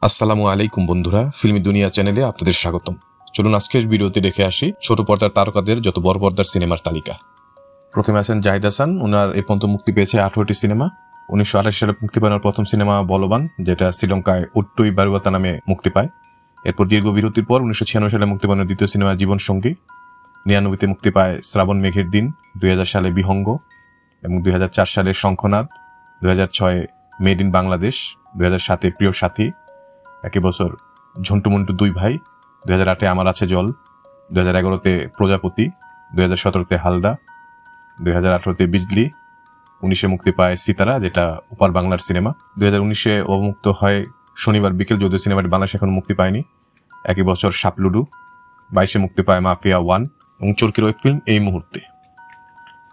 আসসালামু আলাইকুম বন্ধুরা, ফিল্মি দুনিয়া চ্যানেলে আপনাদের স্বাগতম। চলুন আজকের ভিডিওতে দেখে আসি ছোট পর্দার তারকাদের যত বড় পর্দার সিনেমার তালিকা। প্রথমে আছেন জাহিদ হাসান। ওনার এ পর্যন্ত মুক্তি পেয়েছে 18টি সিনেমা। 1928 সালে মুক্তি পাওয়ার প্রথম সিনেমা বলবান, যেটা শ্রীলঙ্কায় উট্টুই বারুয়াতা নামে মুক্তি পায়। এরপর দীর্ঘ বিরতির পর 1996 সালে মুক্তি পাওয়ার দ্বিতীয় সিনেমা জীবন সঙ্গী। 99তে মুক্তি পায় শ্রাবণ মেঘের দিন। 2000 সালে বিহঙ্গ এবং 2004 সালে শঙ্খনাদ। 2006 মেড ইন বাংলাদেশ। 2007 প্রিয় সাথী। একই বছর ঝন্টু মন্টু দুই ভাই। 2008 আমার আছে জল। 2011 প্রজাপতি। 2017 হালদা। 2018 বিজলি। 19 মুক্তি পায় সিতারা, যেটা ওপার বাংলার সিনেমা। 2019 অবমুক্ত হয় শনিবার বিকেল, যদিও সিনেমাটি বাংলাদেশ এখন মুক্তি পায়নি। একই বছর সাপলুডু। 22 মুক্তি পায় মাফিয়া 1 এবং চরকির ওয়েব ফিল্ম এই মুহূর্তে।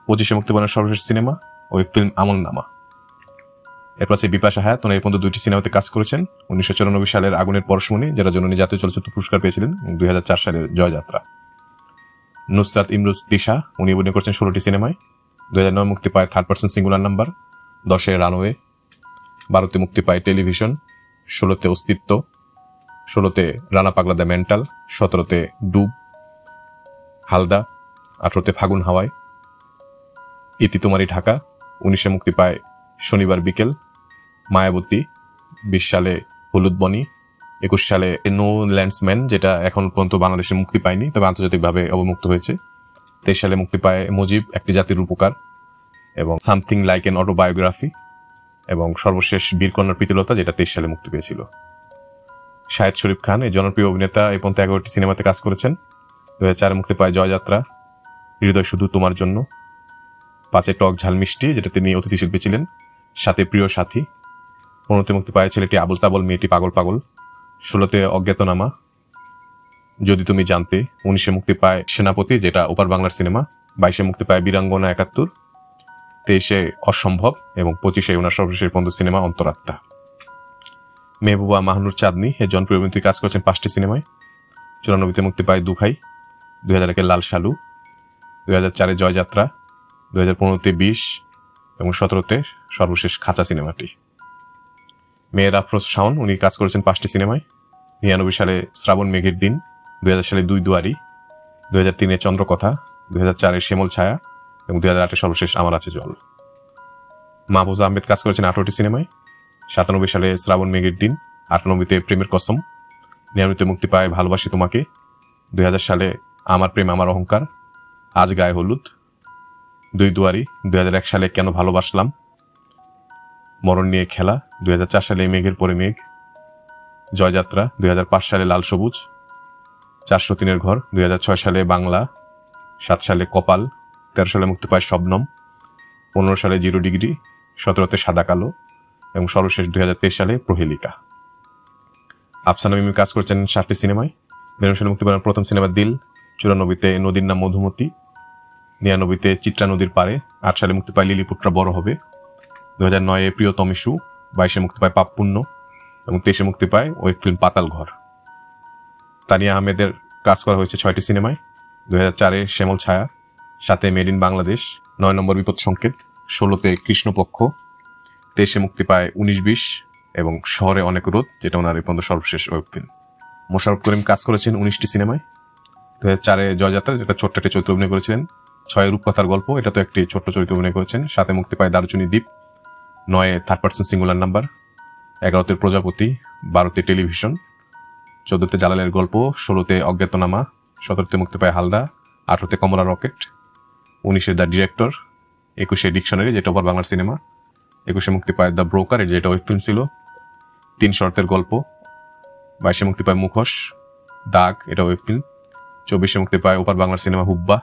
25 মুক্তি পায় সর্বশেষ সিনেমা ওয়েব ফিল্ম আমল নামা। এরপর আছে বিপাশা হায়াত। ওনার এই পর্যন্ত 2টি সিনেমাতে কাজ করেছেন। 1994 সালের আগুনের পরশমণি, যেটার জন্য উনি জাতীয় চলচ্চিত্র পুরস্কার পেয়েছিলেন। 2004 সালের জয়যাত্রা। নুসরাত ইমরোজ তিশা, উনি অভিনয় করেছেন 16টি সিনেমায়। 2009 মুক্তি পায় third person singular number. 10 runway. 12তে মুক্তি পায় টেলিভিশন। 16তে অস্তিত্ব। 16তে রানা পাগলা দ্য মেন্টাল। 17তে ডুব। হালদা। 18তে ফাগুন হাওয়ায়। ইতি তোমারি ঢাকা। 19 মুক্তি পায় শনিবার বিকেল। মায়াবতী। 20 সালে হলুদ বনি। 21 সালে নো ল্যান্ডসম্যান, যেটা এখন পর্যন্ত বাংলাদেশে মুক্তি পায়নি, তবে আন্তর্জাতিকভাবে অবমুক্ত হয়েছে। 23 সালে মুক্তি পায় মুজিব, একটি জাতির উপকার এবং সামথিং লাইক এন অটোবায়োগ্রাফি, এবং সর্বশেষ বীরকন্যার প্রীতিলতা, যেটা 23 সালে মুক্তি পেয়েছিল। শাহেদ শরীফ খান, এই জনপ্রিয় অভিনেতা, এই পর্যন্ত 11টি সিনেমাতে কাজ করেছেন। 2004 মুক্তি পায় জয়যাত্রা। হৃদয় শুধু তোমার জন্য। 5 টক ঝাল মিষ্টি, যেটা তিনি অতিথি শিল্পী ছিলেন। 7 প্রিয় সাথী। 15তে মুক্তি পায় ছেলেটি আবল তাবল, মেয়েটি পাগল পাগল। 16তে অজ্ঞাতনামা, যদি তুমি জানতে। 19 মুক্তি পায় সেনাপতি, যেটা ওপার বাংলার সিনেমা। 22 মুক্তি পায় বীরাঙ্গনা 71। 23 অসম্ভব এবং 25 ওনার সর্বশেষ পর্যন্ত সিনেমা অন্তরাত্মা। মেহবুবা মাহনুর চাঁদনি, এই জনপ্রিয় অভিনেত্রী কাজ করেছেন 5টি সিনেমায়। 94তে মুক্তি পায় দুখাই। 2001 লাল সালু। 2004 জয়যাত্রা। 2015তে 20 এবং 17তে সর্বশেষ খাঁচা সিনেমাটি। মেয়ের আফরোজ শাওন, উনি কাজ করেছেন 5টি সিনেমায়। 99 সালে শ্রাবণ মেঘের দিন। 2000 সালে দুই দুয়ারি। 2003 চন্দ্রকথা। 2004 শ্যামল ছায়া এবং 2008 সর্বশেষ আমার আছে জল। মাহফুজ আহমেদ কাজ করেছেন 18টি সিনেমায়। 97 সালে শ্রাবণ মেঘের দিন। 98তে প্রেমের কসম। 99তে মুক্তি পায় ভালোবাসি তোমাকে। 2000 সালে আমার প্রেম আমার অহংকার। আজ গায়ে হলুদ। দুই দুয়ারি। 2001 সালে কেন ভালোবাসলাম। মরণ নিয়ে খেলা। 2004 সালে মেঘের পরে মেঘ। জয়যাত্রা। 2005 সালে লাল সবুজ। 403 ঘর। 2006 সালে বাংলা। 7 সালে কপাল। 13 সালে মুক্তি পায় শবনম। 15 সালে 0 ডিগ্রি। 17তে সাদা কালো এবং সর্বশেষ 2023 সালে প্রহেলিকা। আফসানা মিমি কাজ করছেন 7টি সিনেমায়। 92 সালে মুক্তি পায় প্রথম সিনেমা দিল। 94তে নদীর নাম মধুমতি। 99তে চিত্রা নদীর পারে। 8 সালে মুক্তি পায় লিলিপুটরা বড় হবে। 2009 প্রিয়তম ইস্যু। 22 মুক্তি পায় পাপ পুণ্য এবং 23 মুক্তি পায় ওয়েব ফিল্ম পাতাল ঘর। তানিয়া আহমেদের কাজ করা হয়েছে 6টি সিনেমায়। 2004 শ্যামল ছায়া। 7 মেড ইন বাংলাদেশ। 9 নম্বর বিপদ সংকেত। 16তে কৃষ্ণপক্ষ। 23 মুক্তি পায় 19-20 এবং শহরে অনেক রোদ, যেটা ওনার এই পর্যন্ত সর্বশেষ ওয়েব ফিল্ম। মোশাররফ করিম কাজ করেছেন 19টি সিনেমায়। 2004 জয়যাত্রা, যেটা ছোট্ট একটি চরিত্র অভিনয় করেছিলেন। 6 রূপকথার গল্প, এটা তো একটি ছোট্ট চরিত্র অভিনয় করেছেন। 7 মুক্তি পায় দারুচিনি দ্বীপ। 9 থার্ড পার্সন সিঙ্গুলার নাম্বার। 11তে প্রজাপতি। 12তে টেলিভিশন। 14তে জালালের গল্প। 16তে অজ্ঞাতনামা। 17তে মুক্তি পায় হালদা। 18তে কমলা রকেট। 19 the director. 21 ডিকশনারি, যেটা ওপার বাংলার সিনেমা। 21 মুক্তি পায় দ্য ব্রোকার, যেটা ওয়েব ফিল্ম ছিল। 3 শর্তের গল্প। 22 মুক্তি পায় মুখোশ। দাগ, এটা ওয়েব ফিল্ম। 24 মুক্তি পায় ওপার বাংলার সিনেমা হুব্বা।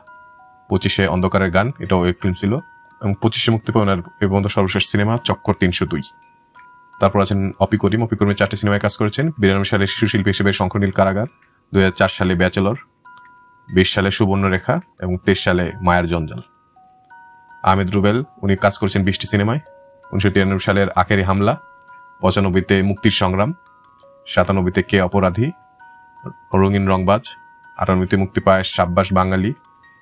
25 অন্ধকারের গান, এটা ওয়েব ফিল্ম ছিল এবং 25 মুক্তি পায় ওনার এই পর্যন্ত সর্বশেষ সিনেমা চক্কর 302। তারপর আছেন অপি করিম। অপি করিমের 4টি সিনেমায় কাজ করেছেন। 92 সালে শিশু শিল্পী হিসেবে শঙ্খনীল কারাগার। 2004 সালে ব্যাচেলর। 20 সালে সুবর্ণরেখা এবং 23 সালে মায়ের জঞ্জাল। আহমেদ রুবেল, উনি কাজ করেছেন 20টি সিনেমায়। 1993 সালের আখেরি হামলা। 95তে মুক্তির সংগ্রাম। 97তে কে অপরাধী, রঙিন রংবাজ। 98তে মুক্তি পায় সাব্বাস বাঙালি।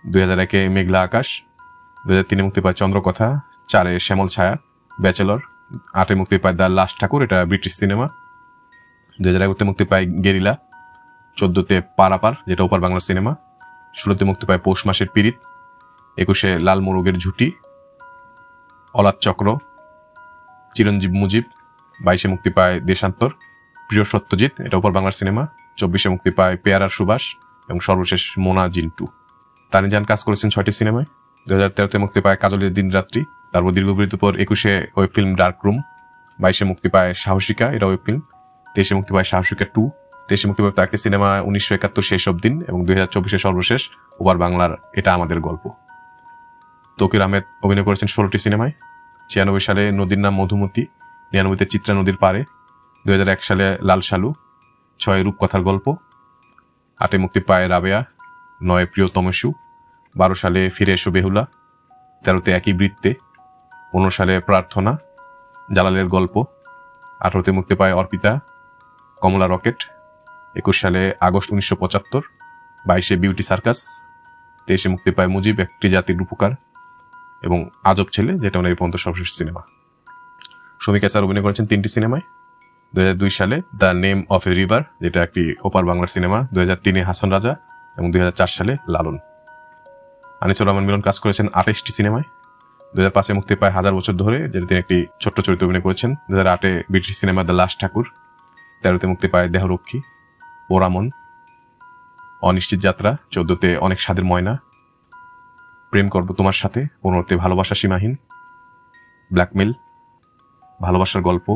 2001 মেঘলা আকাশ। 2003 মুক্তি পায় চন্দ্রকথা। 4 শ্যামল ছায়া, ব্যাচেলর। 8 মুক্তি পায় দ্য লাস্ট ঠাকুর, এটা ব্রিটিশ সিনেমা। 2011-তে মুক্তি পায় গেরিলা, 14-তে পারাপার যেটা ওপার বাংলার সিনেমা, 16-তে মুক্তি পায় পৌষ মাসের পীড়িত, 21-এ লাল মোরগের ঝুঁটি, অলাদ চক্র, চিরঞ্জীব মুজিব, 22-এ মুক্তি পায় দেশান্তর, প্রিয় সত্যজিৎ এটা ওপার বাংলার সিনেমা, 24-এ মুক্তি পায় পেয়ারার সুবাস এবং সর্বশেষ মোনা জিন্টু। তানিজান কাজ করেছেন 6টি সিনেমায়। 2013-তে মুক্তি পায় কাজলের দিন রাত্রি, তারপর দীর্ঘবিরতির পর 21-এ ওয়েব ফিল্ম ডার্ক রুম, 22-এ মুক্তি পায় সাহসিকা এটা ওয়েব ফিল্ম, 23-এ মুক্তি পায় সাহসিকা 2, 23-এ মুক্তি পায় একটি সিনেমা 1971 শেষ অবদিন এবং 2024-এ সর্বশেষ ওপার বাংলার এটা আমাদের গল্প। তৌকির আহমেদ অভিনয় করেছেন 16টি সিনেমায়। 96 সালে নদীর নাম মধুমতি, 99-তে চিত্রা নদীর পারে, 2001 সালে লাল শালু, 6-এ রূপকথার গল্প, 8-এ মুক্তি পায় রাবেয়া, 9-এ প্রিয়তমসু, 12 সালে ফিরে এসো বেহুলা, 13-তে একই বৃত্তে, 15 সালে প্রার্থনা, জালালের গল্প, 18-তে মুক্তি পায় অর্পিতা, কমলা রকেট, 21 সালে আগস্ট 1975, 22-এ বিউটি সার্কাস, 23-এ মুক্তি পায় মুজিব একটি জাতির রূপকার এবং আজব ছেলে যেটা ওনার এই পর্যন্ত সর্বশেষ সিনেমা। শমিকা স্যার অভিনয় করেছেন 3টি সিনেমায়। 2002 সালে the name of A river যেটা একটি ওপার বাংলার সিনেমা, 2003-এ হাসন রাজা এবং 2004 সালে লালন। আনিসুর রহমান মিলন কাজ করেছেন 28টি সিনেমায়। 2005-এ মুক্তি পায় হাজার বছর ধরে যেটা তিনি একটি ছোট্ট চরিত্রে অভিনয় করেছেন। 2008-এ ব্রিটিশ সিনেমা দ্য লাস্ট ঠাকুর, 13-তে মুক্তি পায় দেহরক্ষী, ওরামন, অনিশ্চিত যাত্রা, 14-তে অনেক স্বাদের ময়না, প্রেম করব তোমার সাথে, 15-তে ভালোবাসা সীমাহীন, ব্ল্যাকমেল, ভালোবাসার গল্প,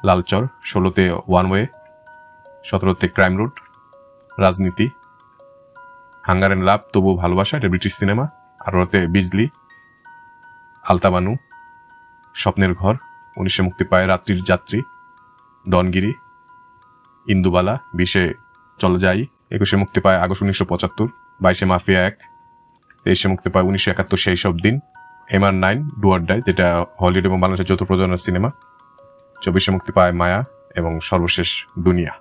লালচর, 16-তে ওয়ান ওয়ে, 17-তে ক্রাইম রোড, রাজনীতি, হাঙ্গার এন্ড লাভ তবু ভালোবাসা এটা ব্রিটিশ সিনেমা, 18-তে বিজলি, আলতাবানু, স্বপ্নের ঘর, 19-এ মুক্তি পায় রাত্রির যাত্রী, ডনগিরি, ইন্দুবালা, 20-এ চলে যাই, 21-এ মুক্তি পায় আগস্ট 1975, 22-এ মাফিয়া 1, 23-এ মুক্তি পায় 1971 সেই সব দিন, MR9 ডু অর ডাই যেটা হলিউড এবং বাংলাদেশের যৌথ প্রযোজনার সিনেমা, 24-এ মুক্তি পায় মায়া এবং সর্বশেষ দুনিয়া।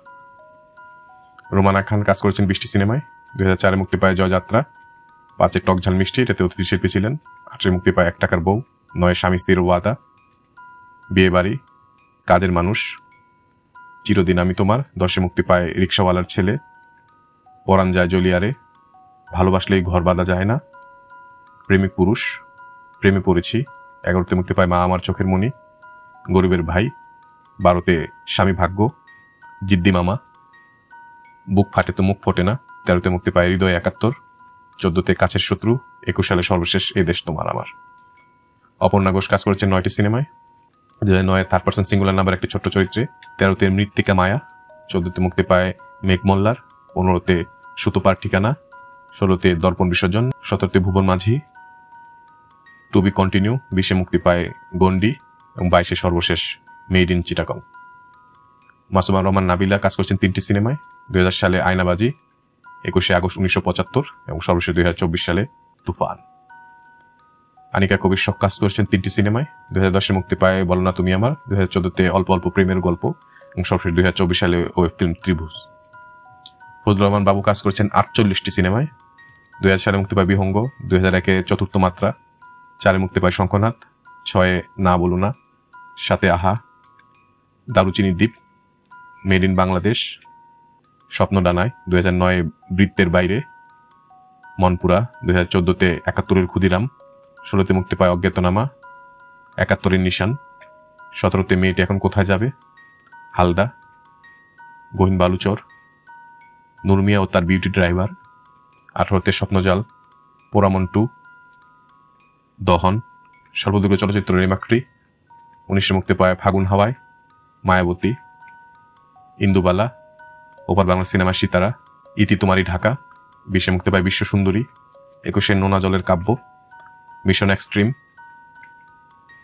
রোমানা খান কাজ করেছেন 20টি সিনেমায়। 2004-এ মুক্তি পায় জয়যাত্রা, 5-এ টকঝাল মিষ্টি এটাতে অতিথি শিল্পী ছিলেন, 8-এ মুক্তি পায় 1 টাকার বউ, 9-এ স্বামী স্ত্রীর ওয়াদা, বিয়ে বাড়ি, কাজের মানুষ, চিরদিন আমি তোমার, 10-এ মুক্তি পায় রিক্সাওয়ালার ছেলে, পরাণ যায় জলিয়ারে, ভালোবাসলেই ঘর বাঁধা যায় না, প্রেমিক পুরুষ, প্রেমে পড়েছি, 11-তে মুক্তি পায় মা আমার চোখের মণি, গরিবের ভাই, 12-তে স্বামী ভাগ্য, জিদ্দি মামা, বুক ফাটে তো মুখ ফোটে না, 13-তে মুক্তি পায় হৃদয় 71, 14-তে কাছের শত্রু, 21 সালে সর্বশেষ এ দেশ তোমার আমার। অপর্ণা ঘোষ কাজ করেছেন 9টি সিনেমায়। 2009-এ থার্ড পার্সন সিঙ্গুলার নাম্বার একটি ছোট্ট চরিত্রে, 13-তে মৃত্তিকা মায়া, 14-তে মুক্তি পায় মেঘ মোল্লার, 15-তে সুতোপার ঠিকানা, 16-তে দর্পণ বিসর্জন, 17-তে ভুবন মাঝি, টু বি কন্টিনিউ, 20-এ মুক্তি পায় গন্ডি এবং 22-এ সর্বশেষ মেড ইন চিটাগং। মাসুমা রহমান নাবিলা কাজ করেছেন 3টি সিনেমায়। 2000 সালে আয়নাবাজি, 21শে আগস্ট 1975 এবং সর্বশেষ 2024 সালে তুফান। আনিকা কবির শখ কাজ করেছেন 3টি সিনেমায়। 2010-এ মুক্তি পায় বলো না তুমি আমার, 2014-তে অল্প অল্প প্রেমের গল্প এবং সর্বশেষ 2024 সালে ওয়েব ফিল্ম ত্রিভুজ। ফজলুর রহমান বাবু কাজ করেছেন 48টি সিনেমায়। 2000 সালে মুক্তি পায় বিহঙ্গ, 2001-এ চতুর্থ মাত্রা, 4-এ মুক্তি পায় শঙ্খনাথ, 6-এ না বলো না, 7-এ আহা, দারুচিনি দ্বীপ, মেড ইন বাংলাদেশ, স্বপ্ন ডানায়, 2009-এ বৃত্তের বাইরে, মনপুরা, 2014-তে 71-এর ক্ষুদিরাম, 16-তে মুক্তি পায় অজ্ঞাতনামা, 71-এর নিশান, 17-তে মেয়েটি এখন কোথায় যাবে, হালদা, গহীন বালুচর, নুরমিয়া ও তার বিউটি ড্রাইভার, 18-তে স্বপ্নজাল, পোরামন 2, দহন, সর্বদলীয় চলচ্চিত্র রেমাক্রি, 19-এ মুক্তি পায় ফাগুন হাওয়ায়, মায়াবতী, ইন্দুবালা, ওপার বাংলা সিনেমা সিতারা, ইতি তোমারই ঢাকা, 20-এ মুক্তি পায় বিশ্ব সুন্দরী, 21-এ নোনা জলের কাব্য, মিশন এক্সট্রিম,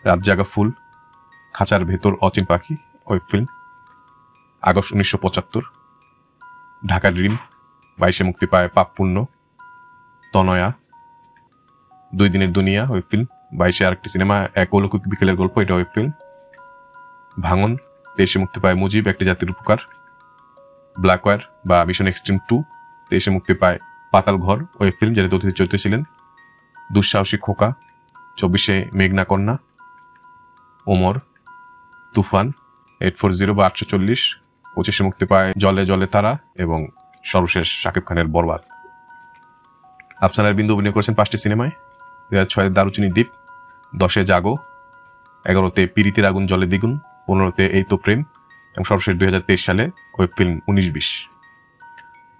রাত জাগা ফুল, খাঁচার ভেতর অচিন পাখি web film, August 1975, Dhaka dream, 22-এ মুক্তি পায় পাপ পুণ্য, তনয়া, 2 দিনের দুনিয়া ওয়েব ফিল্ম, 22-এ আরেকটি সিনেমা এক অলৌকিক বিকেলের গল্প এটা ওয়েব ফিল্ম, ভাঙন, 23-এ মুক্তি পায় মুজিব একটি জাতির উপকার, ব্ল্যাকওয়্যার বা মিশন এক্সট্রিম 2, 23-এ মুক্তি পায় পাতাল ঘর ওয়েব ফিল্ম যেটা অতিথি চরিত্রে ছিলেন, দুঃসাহসী খোকা, 24-এ মেঘনা কন্যা, ওমর, তুফান, 840 বা 840 25-এ মুক্তি পায় জলে জলে তারা এবং সর্বশেষ শাকিব খানের বরবাদ। আফসানার বিন্দু অভিনয় করেছেন 5টি সিনেমায়। 2006 দারুচিনি দ্বীপ, 10-এ জাগো, 11-তে পিরিতির আগুন জলে দ্বিগুণ, 15-তে এই তো প্রেম এবং সর্বশেষ 2023 সালে ওয়েব ফিল্ম 19-20।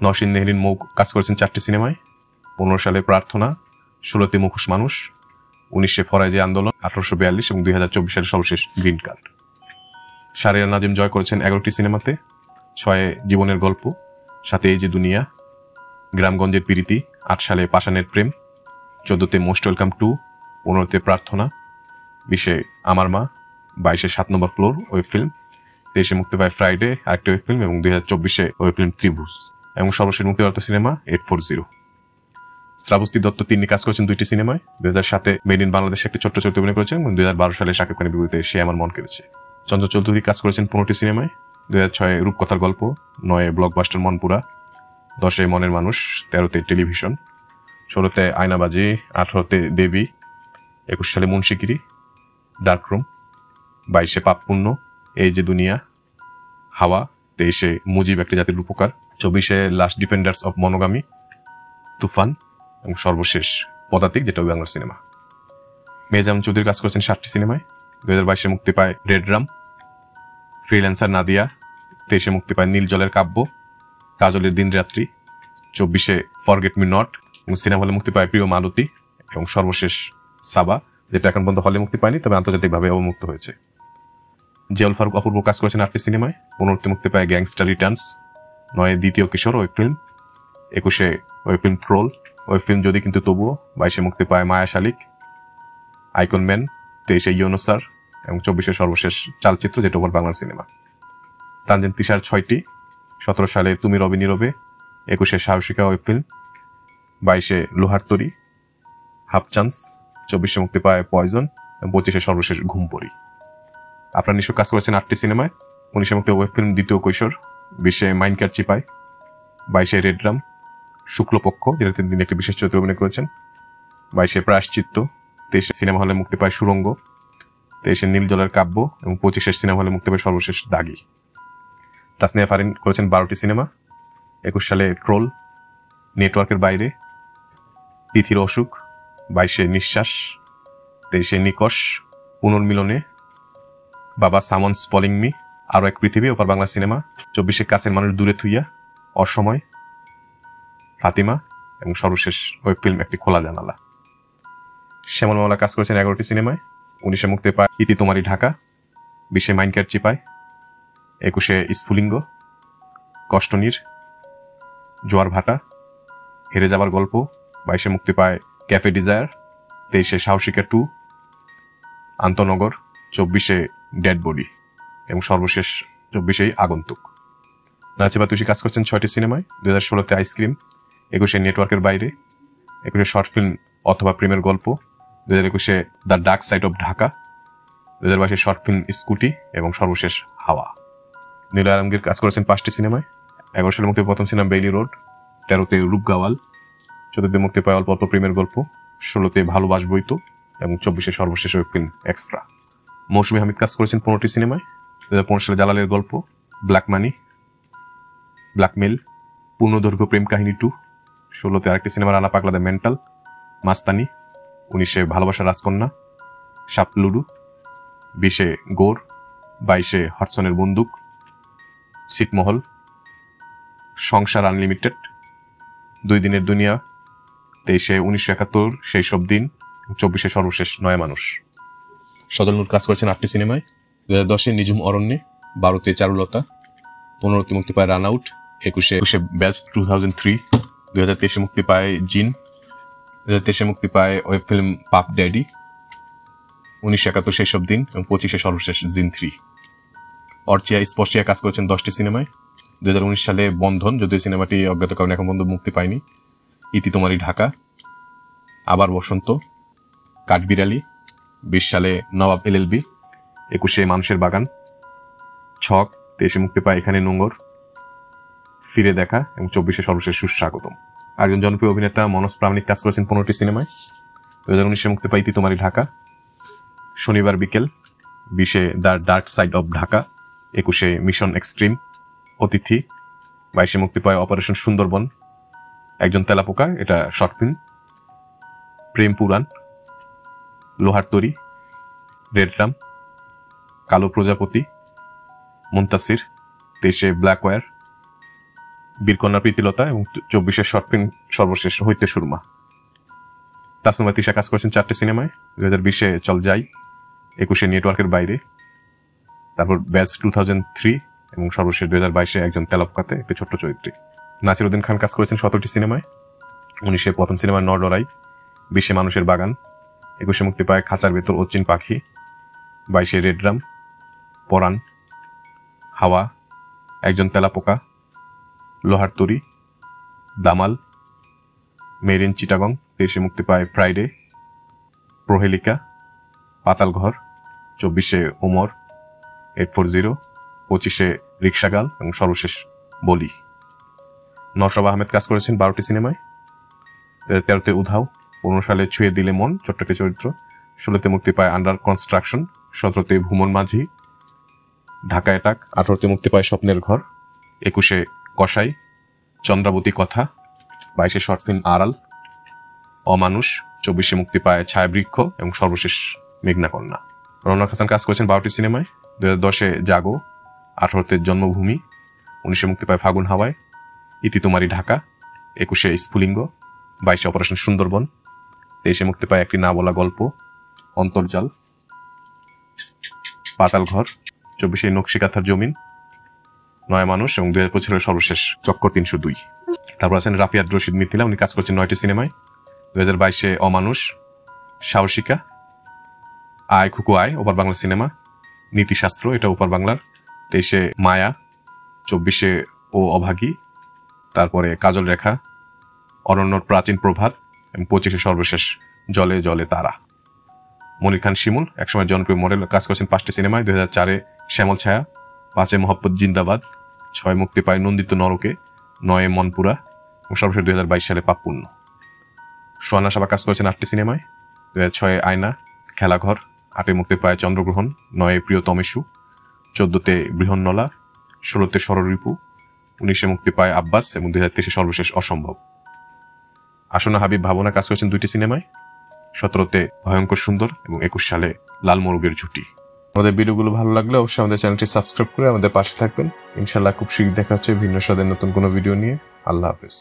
নওশীন নেহরিন মৌ কাজ করেছেন 4টি সিনেমায়। 15 সালে প্রার্থনা, 16-তে মুখোশ মানুষ, 19-এ ফরাজি আন্দোলন, 1842 এবং 2024 সালে সর্বশেষ গ্রিন কার্ড। শাহরিয়ার নাজিম জয় করেছেন 11টি সিনেমাতে। 6-এ জীবনের গল্প, 7-এ এই যে দুনিয়া, গ্রামগঞ্জের পিরিতি, 8 সালে পাষাণের প্রেম, 14-তে মোস্ট ওয়েলকাম 2, 15-তে প্রার্থনা, 20-এ আমার মা, 22-এ 7 নম্বর ফ্লোর ওয়েব ফিল্ম, 23-এ মুক্তি পায় ফ্রাইডে আরেকটি ওয়েব ফিল্ম এবং 2024-এ ওয়েব ফিল্ম ত্রিভুজ এবং সর্বশেষ মুক্তিপ্রাপ্ত সিনেমা 840। শ্রাবস্তী দত্ত তিনি কাজ করেছেন 2টি সিনেমায়। 2007-এ মেড ইন বাংলাদেশে একটি ছোট্ট চরিত্রে অভিনয় করেছেন এবং 2012 সালে শাকিব খানের বিপরীতে সে আমার মন কেড়েছে। চঞ্চল চৌধুরী কাজ করেছেন 15টি সিনেমায়। 2006-এ রূপকথার গল্প, 9-এ ব্লকবাস্টার মনপুরা, 10-এ মনের মানুষ, 13-তে টেলিভিশন, 16-তে আয়নাবাজি, 18-তে দেবী, 21 সালে মুন্সিগিরি, ডার্করুম, 22-এ পাপ পুণ্য, এই যে দুনিয়া, হাওয়া, 23-এ মুজিব একটি জাতির রূপকার, 24-এ লাস্ট ডিফেন্ডার্স অফ মনোগামী, তুফান এবং সর্বশেষ পদাতিক, যেটা বাংলার সিনেমা। মেহজাবিন চৌধুরী কাজ করেছেন 7টি সিনেমায়। 2022-এ মুক্তি পায় রেড রাম, ফ্রিল্যান্সার নাদিয়া, 23-এ মুক্তি পায় নীল জলের কাব্য, কাজলের দিন রাত্রি, 24-এ ফরগেট মি নট এবং সিনেমা হলে মুক্তি পায় প্রিয় মালতী এবং সর্বশেষ সাবা, যেটা এখন পর্যন্ত হলে মুক্তি পায়নি তবে আন্তর্জাতিকভাবে অবমুক্ত হয়েছে। জিয়াউল ফারুক অপূর্ব কাজ করেছেন 8টি সিনেমায়। 15-তে মুক্তি পায় গ্যাংস্টার রিটার্নস, 9-এ দ্বিতীয় কিশোর ওয়েব ফিল্ম, 21-এ web film troll web film যদি কিন্তু তবুও, 22-এ মুক্তি পায় মায়া শালিক, আইকন ম্যান, 23-এ ইউনুসার এবং 24-এ সর্বশেষ চালচিত্র, যেটা ওভার বাংলার সিনেমা। তানজিন তিশার 6টি, 17 সালে তুমি রবে নীরবে, 21-এ সাহসিকা ওয়েব ফিল্ম, 22-এ লোহার তরী, হাফ চান্স, 24-এ মুক্তি পায় পয়জন এবং 25-এ সর্বশেষ ঘুমপড়ি। আপনার নিশ্চয় কাজ করেছেন 8টি সিনেমায়। 19-এ মুক্তি ওয়েব ফিল্ম দ্বিতীয় কৈশোর, 20-এ মাইনকার চিপাই, 22-এ রেডরাম, শুক্লপক্ষ, যেটাতে তিনি একটি বিশেষ চরিত্রে অভিনয় করেছেন, 22-এ প্রায়শ্চিত্ত, 23-এ সিনেমা হলে মুক্তি পায় সুরঙ্গ, 23-এ নীল জলের কাব্য এবং 25-এ সিনেমা হলে মুক্তি পায় সর্বশেষ দাগি। তাসনিয়া ফারিন করেছেন 12টি সিনেমা। 21 সালে ট্রোল, নেটওয়ার্কের বাইরে, তিথির অসুখ, 22-এ নিঃশ্বাস, 23-এ নিকশ, পুনর্মিলনে, বাবা সামন্স ফলিং মি, আরো এক পৃথিবী ওপার বাংলা সিনেমা, 24-এ কাছের মানুষ দূরে থুইয়া, অসময়, ফাতিমা এবং সর্বশেষ ওয়েব ফিল্ম একটি খোলা জানালা। শ্যামল মামলা কাজ করেছেন 11টি সিনেমায়। 19-এ মুক্তি পায় ইতি তোমারি ঢাকা, 20-এ মাইনকার চিপায়, 21-এ স্ফুলিঙ্গ, কষ্টনীর, জোয়ার ভাটা, হেরে যাবার গল্প, 22-এ মুক্তি পায় ক্যাফে ডিজায়ার, 23-এ সাহসিকা 2, আন্তনগর, 24-এ ডেড বডি এবং সর্বশেষ 24-এই আগন্তুক। নাচিবা তুষি কাজ করছেন 6টি সিনেমায়। 2016-তে আইসক্রিম, 21-এ নেটওয়ার্কের বাইরে, 21-এ শর্ট ফিল্ম অথবা প্রেমের গল্প, 2021-এ the dark side of Dhaka, 2022-এ শর্ট ফিল্ম স্কুটি এবং সর্বশেষ হাওয়া। নীল আলমগীর কাজ করেছেন 5টি সিনেমায়। 11 সালে মুক্তি প্রথম সিনেমা বেইলি রোড, 13-তে রূপগাওয়াল, 14-তে মুক্তি পায় অল্প অল্প প্রেমের গল্প, 16-তে ভালোবাসবই তো এবং 24-এ সর্বশেষ ওয়েব ফিল্ম এক্সট্রা। মৌসুমী হামিদ কাজ করেছেন 15টি সিনেমায়। 2015 সালে জালালের গল্প, ব্ল্যাক মানি, ব্ল্যাকমেল, পূর্ণদৈর্ঘ্য প্রেম কাহিনী 2, 16-তে আরেকটি সিনেমা রানা পাগলা দ্য মেন্টাল, মাস্তানি, 19-এ ভালোবাসা রাজকন্যা, সাপলুডু, 20-এ গোর, 22-এ হটসনের বন্দুক, ছিটমহল, সংসার আনলিমিটেড, 2 দিনের দুনিয়া, 23-এ 1971 সেই সব দিন, 24-এ সর্বশেষ নয়া মানুষ। সজল নূর কাজ করেছেন 8টি সিনেমায়। 2010-এ নিঝুম অরণ্যে, 12-তে চারুলতা, 15-তে মুক্তি পায় রান আউট, 21-এ ব্যাচ 2003, 2023-এ মুক্তি পায় জিন, 2023-এ মুক্তি পায় ওয়েব ফিল্ম পাপ ড্যাডি, 1971 সেই সব দিন এবং 25-এ সর্বশেষ জিন 3। অর্চিয়া স্পর্শিয়া কাজ করেছেন 10টি সিনেমায়। 2019 সালে বন্ধন, যদিও সিনেমাটি অজ্ঞাত কারণে এখন পর্যন্ত মুক্তি পায়নি, ইতি তোমারি ঢাকা, আবার বসন্ত, কাঠবিড়ালি, 20 সালে নবাব এলএলবি, 21-এ মানুষের বাগান, ছক, 23-এ মুক্তি পায় এখানে নোংর, ফিরে দেখা এবং 24-এ সর্বশেষ সুস্বাগতম। একজন জনপ্রিয় অভিনেতা মনোজ প্রামাণিক কাজ করেছেন 15টি সিনেমায়। 2019-এ মুক্তি পায় ইতি তোমারি ঢাকা, শনিবার বিকেল, 20-এ the dark side of Dhaka, 21-এ মিশন এক্সট্রিম, অতিথি। 22-এ মুক্তি পায় অপারেশন সুন্দরবন, একজন তেলাপোকা, এটা শর্ট ফিল্ম। প্রেম পুরাণ, লোহার তরী, রেড রাম, কালো প্রজাপতি, মুনতাসির। 23-এ ব্ল্যাক ওয়্যার, বীরকন্যা প্রীতিলতা এবং 24-এর শর্ট ফিল্ম সর্বশেষ হইতে সুরমা। তাসনুমা তিশা কাজ করেছেন 4টে সিনেমায়। 2020-এ চল যাই, 21-এ নেটওয়ার্কের বাইরে, তারপর ব্যাচ 2003 এবং সর্বশেষ 2022-এ একজন তেলাপোকাতে একটি ছোট্ট চরিত্রে। নাসিরউদ্দিন খান কাজ করেছেন 17টি সিনেমায়। 19-এ প্রথম সিনেমা নরলড়াই, 20-এ মানুষের বাগান, 21-এ মুক্তি পায় খাঁচার ভেতর অচিন পাখি, 22-এ রেডরাম, পরাণ, হাওয়া, একজন তেলাপোকা, লোহার তরী, দামাল, মেড ইন চিটাগং। 23-এ মুক্তি পায় ফ্রাইডে, প্রহেলিকা, পাতাল ঘর, 24-এ ওমর, 840, 25-এ রিক্সাগাল এবং সর্বশেষ বলি। নওশাব আহমেদ কাজ করেছেন 12টি সিনেমায়। 13-তে উধাও, 15 সালে ছুঁয়ে দিলে মন, ছোট্ট একটি চরিত্র। 16-তে মুক্তি পায় আন্ডার কনস্ট্রাকশন, 17-তে ভুমন মাঝি, ঢাকা অ্যাটাক, 18-তে মুক্তি পায় স্বপ্নের ঘর, 21-এ কসাই, চন্দ্রাবতী কথা, 22-এ শর্ট ফিল্ম আড়াল, অমানুষ, 24-এ মুক্তি পায় ছায়াবৃক্ষ এবং সর্বশেষ মেঘনা কন্যা। রওনক হাসান কাজ করেছেন 12টি সিনেমায়। 2010-এ জাগো, 18-তে জন্মভূমি, 19-এ মুক্তি পায় ফাগুন হাওয়ায়, ইতি তোমারি ঢাকা, 21-এ স্ফুলিঙ্গ, 22-এ অপারেশন সুন্দরবন, 23-এ মুক্তি পায় একটি না বলা গল্প, অন্তর্জাল, পাতাল ঘর, 24-এ নকশিকাথার জমিন, নয়া মানুষ এবং 2025-এর সর্বশেষ চক্কর 302। তারপর আছেন রাফিয়াত রশিদ মিথিলা, উনি কাজ করছেন 9টি সিনেমায়। 2022-এ অমানুষ, সাহসিকা, আয় খুকু আয়, ওপার বাংলা সিনেমা, নীতিশাস্ত্র, এটা ওপার বাংলার, 23-এ মায়া, 24-এ ও অভাগী, তারপরে কাজল রেখা, অরণ্যর প্রাচীন প্রভাত এবং 25-এ সর্বশেষ জলে জলে তারা। মনির খান শিমুল, একসময় জনপ্রিয় মডেল, কাজ করছেন 5টি সিনেমায়। 2004-এ শ্যামল ছায়া, 5-এ মোহাম্মদ জিন্দাবাদ, 6-এ মুক্তি পায় নন্দিত নরকে, 9-এ মনপুরা এবং সর্বশেষ 2022 সালে পাপপুণ্য। সোহানা সাবা কাজ করেছেন 8টি সিনেমায়। 2006-এ আয়না, খেলাঘর, 8-এ মুক্তি পায় চন্দ্রগ্রহণ, 9-এ প্রিয়তমেশু, 14-তে বৃহন্নলা, 16-তে ষড়রিপু, 19-এ মুক্তি পায় আব্বাস এবং 2023-এ সর্বশেষ অসম্ভব। আসনা হাবিব ভাবনা কাজ করেছেন 2টি সিনেমায়। 17-তে ভয়ঙ্কর সুন্দর এবং 21 সালে লাল মোরগের ঝুঁটি। আমাদের ভিডিওগুলো ভালো লাগলে অবশ্যই আমাদের চ্যানেলটি সাবস্ক্রাইব করে আমাদের পাশে থাকবেন। ইনশাআল্লাহ খুব শীঘ্রই দেখা হচ্ছে ভিন্ন স্বাদের নতুন কোনো ভিডিও নিয়ে। আল্লাহ হাফেজ।